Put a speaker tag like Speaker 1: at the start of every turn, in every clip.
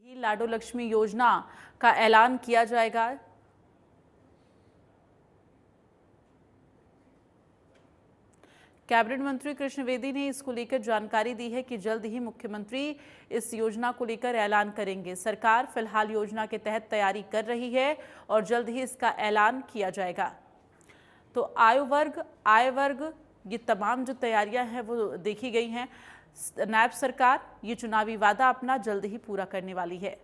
Speaker 1: ही लाडो लक्ष्मी योजना का ऐलान किया जाएगा। कैबिनेट मंत्री कृष्ण बेदी ने इसको लेकर जानकारी दी है कि जल्द ही मुख्यमंत्री इस योजना को लेकर ऐलान करेंगे। सरकार फिलहाल योजना के तहत तैयारी कर रही है और जल्द ही इसका ऐलान किया जाएगा। तो आय वर्ग ये तमाम जो तैयारियां हैं वो देखी गई हैं। नायब सरकार ये चुनावी वादा अपना जल्द ही पूरा करने वाली है।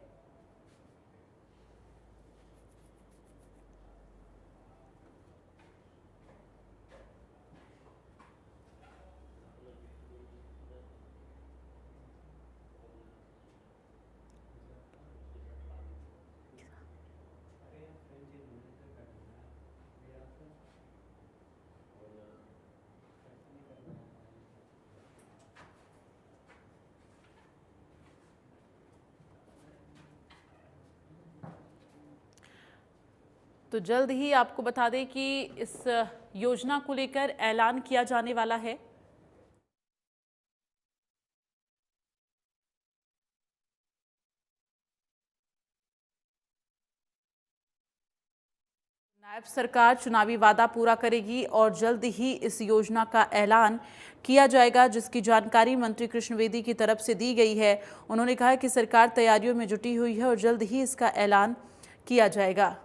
Speaker 1: तो जल्द ही आपको बता दें कि इस योजना को लेकर ऐलान किया जाने वाला है। नायब सरकार चुनावी वादा पूरा करेगी और जल्द ही इस योजना का ऐलान किया जाएगा, जिसकी जानकारी मंत्री कृष्ण बेदी की तरफ से दी गई है। उन्होंने कहा कि सरकार तैयारियों में जुटी हुई है और जल्द ही इसका ऐलान किया जाएगा।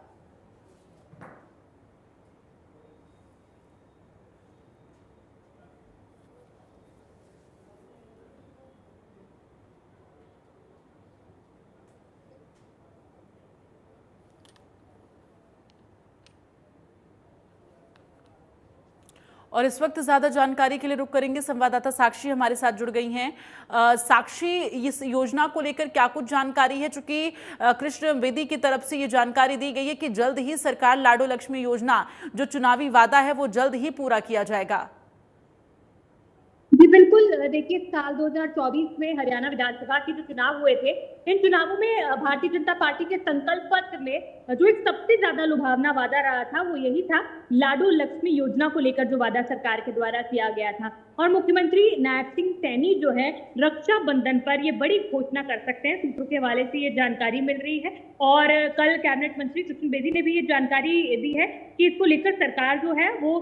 Speaker 1: और इस वक्त ज्यादा जानकारी के लिए रुक करेंगे। संवाददाता साक्षी हमारे साथ जुड़ गई हैं। साक्षी, इस योजना को लेकर क्या कुछ जानकारी है? चूंकि कृष्ण बेदी की तरफ से ये जानकारी दी गई है कि जल्द ही सरकार लाडो लक्ष्मी योजना जो चुनावी वादा है वो जल्द ही पूरा किया जाएगा।
Speaker 2: जी बिल्कुल, देखिए साल 2024 में हरियाणा विधानसभा के जो चुनाव हुए थे, इन चुनावों में भारतीय जनता पार्टी के संकल्प पत्र में जो एक सबसे ज्यादा लुभावना वादा रहा था वो यही था, लाडो लक्ष्मी योजना को लेकर जो वादा सरकार के द्वारा किया गया था। और मुख्यमंत्री नायब सिंह सैनी जो है रक्षाबंधन पर ये बड़ी घोषणा कर सकते हैं, सूत्रों के हवाले से ये जानकारी मिल रही है। और कल कैबिनेट मंत्री कृष्ण बेदी ने भी ये जानकारी दी है कि इसको लेकर सरकार जो है वो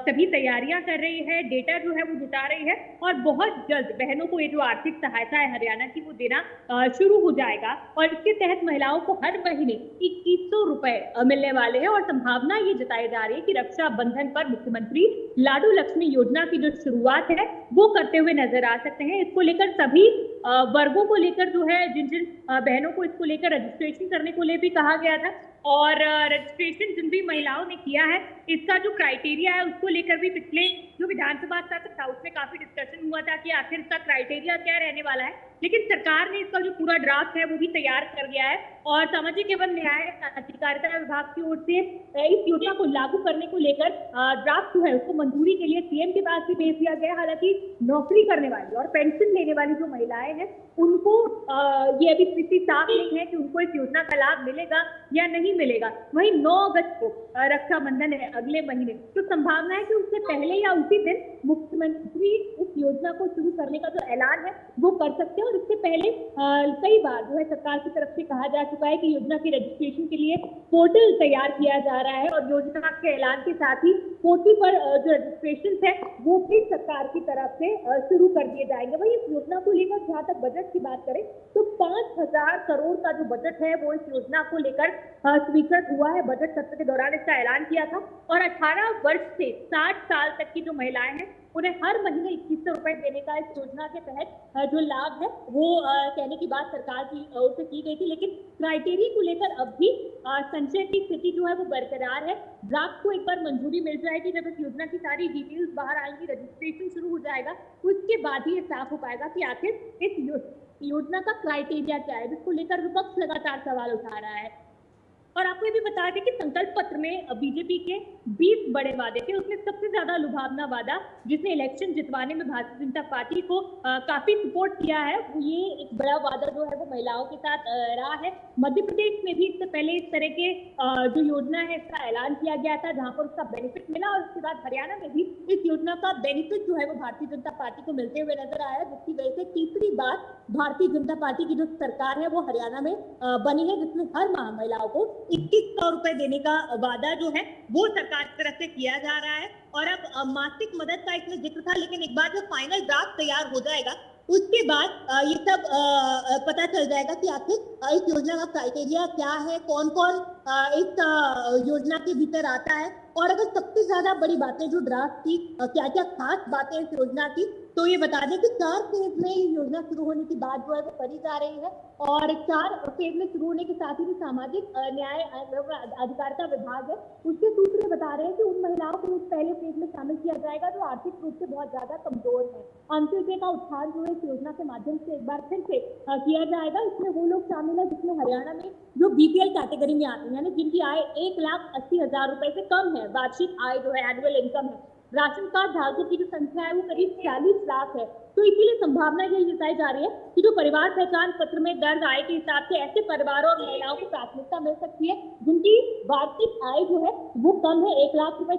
Speaker 2: सभी तैयारियां कर रही है, डेटा जो है वो जुटा रही है और बहुत जल्द बहनों को ये जो आर्थिक सहायता है हरियाणा की वो देना शुरू हो जाएगा। और इसके तहत महिलाओं को हर महीने 2100 रुपए मिलने वाले हैं। और संभावना ये जताई जा रही है कि रक्षाबंधन पर मुख्यमंत्री लाडो लक्ष्मी योजना की जो शुरुआत है वो करते हुए नजर आ सकते हैं। इसको लेकर सभी वर्गों को लेकर जो है जिन जिन बहनों को इसको लेकर रजिस्ट्रेशन करने को ले भी कहा गया था और रजिस्ट्रेशन जिन भी महिलाओं ने किया है इसका जो क्राइटेरिया है उसको लेकर भी पिछले जो विधानसभा सत्र था उसमें काफी डिस्कशन हुआ था कि आखिर इसका क्राइटेरिया क्या रहने वाला है। लेकिन सरकार ने इसका जो पूरा ड्राफ्ट है वो भी तैयार कर गया है और सामाजिक एवं न्याय अधिकारिता विभाग की ओर से इस योजना को लागू करने को लेकर ड्राफ्ट जो है उसको मंजूरी के लिए सीएम के पास भी भेज दिया गया। हालांकि नौकरी करने वाली और पेंशन लेने वाली जो महिलाएं हैं उनको ये अभी स्थिति साफ नहीं है कि उनको इस योजना का लाभ मिलेगा या नहीं मिलेगा। वहीं 9 अगस्त को रक्षाबंधन है अगले महीने, तो संभावना है कि उससे पहले या उसी दिन मुख्यमंत्री इस योजना को शुरू करने का जो ऐलान है वो कर सकते हैं। और इससे पहले कई बार जो है सरकार की तरफ से कहा जा चुका है कि योजना के रजिस्ट्रेशन के लिए पोर्टल तैयार किया जा रहा है और योजना के ऐलान के साथ ही पोर्टल पर जो रजिस्ट्रेशन है वो भी सरकार की तरफ से शुरू कर दिए जाएंगे। वही इस योजना को लेकर जहाँ तक बजट की बात करें तो 5000 करोड़ का जो बजट है वो इस योजना को लेकर स्वीकृत हुआ है। बजट सत्र के दौरान इसका ऐलान किया था और 18 वर्ष से 60 साल तक की जो महिलाएं हैं उन्हें हर महीने 2100 रुपए देने का इस योजना के तहत जो लाभ है वो कहने की बात सरकार की ओर से की गई थी। लेकिन क्राइटेरिया को लेकर अब भी संशय की स्थिति जो है वो बरकरार है। ड्राफ्ट को एक बार मंजूरी मिल जाएगी, जब इस योजना की सारी डिटेल्स बाहर आएंगी, रजिस्ट्रेशन शुरू हो जाएगा, उसके बाद ही ये साफ हो पाएगा कि आखिर इस योजना का क्राइटेरिया क्या है, जिसको लेकर विपक्ष लगातार सवाल उठा रहा है। और आपको ये भी बता दें कि संकल्प पत्र में बीजेपी के 20 बड़े वादे थे, उसमें सबसे ज्यादा लुभावना वादा जिसने इलेक्शन जितवाने में भारतीय जनता पार्टी को काफी सपोर्ट किया है, ये एक बड़ा वादा जो है वो महिलाओं के साथ रहा है। मध्य प्रदेश में भी इससे पहले इस तरह के जो योजना है इसका ऐलान किया गया था, जहां पर उसका बेनिफिट मिला, और उसके बाद हरियाणा में भी इस योजना का बेनिफिट जो है वो भारतीय जनता पार्टी को मिलते हुए नजर आया, जिसकी वजह से तीसरी बार भारतीय जनता पार्टी की जो सरकार है वो हरियाणा में बनी है, जिसमें हर माह महिलाओं को 2100 रुपए देने का वादा जो है वो सरकार की तरफ से किया जा रहा है। और अब मासिक मदद का इसमें जिक्र था, लेकिन एक बार जब फाइनल ड्राफ्ट तैयार हो जाएगा उसके बाद ये सब पता चल जाएगा कि आखिर इस योजना का क्राइटेरिया क्या है, कौन कौन इस योजना के भीतर आता है, और अगर सबसे ज्यादा बड़ी बातें जो ड्राफ्ट की क्या क्या खास बातें इस योजना की, तो ये बता दें कि 4 फेज में ये योजना शुरू होने की बात जो है वो करी जा रही है, और 4 फेज में शुरू होने के साथ ही सामाजिक न्याय अधिकारिता विभाग है उसके सूत्र बता रहे हैं कि उन महिलाओं को इस पहले फेज में शामिल किया जाएगा जो आर्थिक रूप से बहुत ज्यादा कमजोर है। अंत्योदय का उत्थान जो है इस योजना के माध्यम से एक बार फिर से किया जाएगा। इसमें वो लोग शामिल है जिसमें हरियाणा में जो बीपीएल कैटेगरी में आते हैं, यानी जिनकी आय 1,80,000 रुपए से कम है, वार्षिक आय जो है एनुअल इनकम है। राशन कार्ड धारकों की जो संख्या है वो करीब 40 लाख है, तो इसीलिए संभावना यही जताई जा रही है कि जो परिवार पहचान पत्र में दर्ज आय के हिसाब से ऐसे परिवारों और महिलाओं को प्राथमिकता मिल सकती है जिनकी वार्षिक आय जो है वो कम है 1 लाख रुपए